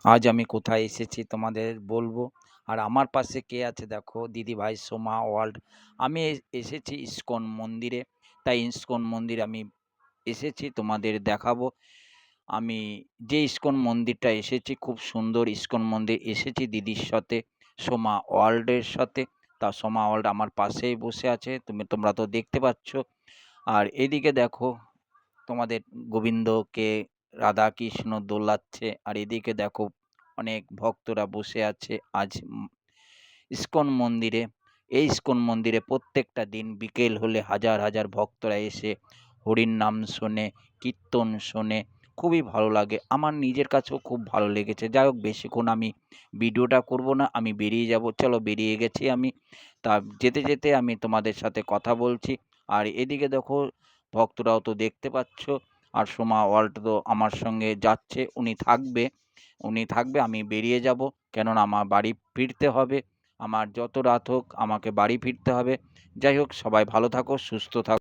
আজ আমি কোথায় এসেছি তোমাদের বলবো। আর আমার পাশে কে আছে দেখো, দিদিভাই সোমা ওয়ার্ল্ড। আমি এসেছি ইসকন মন্দিরে। তাই ইসকন মন্দিরে আমি এসেছি, তোমাদের দেখাবো। আমি যে ইসকন মন্দিরটা এসেছি, খুব সুন্দর ইসকন মন্দির এসেছি দিদির সাথে, সোমা ওয়ার্ল্ডের সাথে। তা সোমা ওয়ার্ল্ড আমার পাশেই বসে আছে, তোমরা তো দেখতে পাচ্ছ। আর এদিকে দেখো, তোমাদের গোবিন্দকে রাধা কৃষ্ণ দোলাচ্ছে। আর এদিকে দেখো, অনেক ভক্তরা বসে আছে আজ ইসকন মন্দিরে। এই ইসকন মন্দিরে প্রত্যেকটা দিন বিকেল হলে হাজার হাজার ভক্তরা এসে হরির নাম শোনে, কীর্তন শোনে। খুবই ভালো লাগে, আমার নিজের কাছেও খুব ভালো লেগেছে। যাই হোক, বেশিক্ষণ আমি ভিডিওটা করব না, আমি বেরিয়ে যাব। চলো, বেরিয়ে গেছি আমি। তা যেতে যেতে আমি তোমাদের সাথে কথা বলছি। আর এদিকে দেখো, ভক্তরাও তো দেখতে পাচ্ছ। আর সোমা ওয়ার্ল্ড তো আমার সঙ্গে যাচ্ছে, উনি থাকবে, আমি বেরিয়ে যাব। কেননা আমার বাড়ি ফিরতে হবে, আমার যত রাত হোক আমাকে বাড়ি ফিরতে হবে। যাই হোক, সবাই ভালো থাকো, সুস্থ থাকো।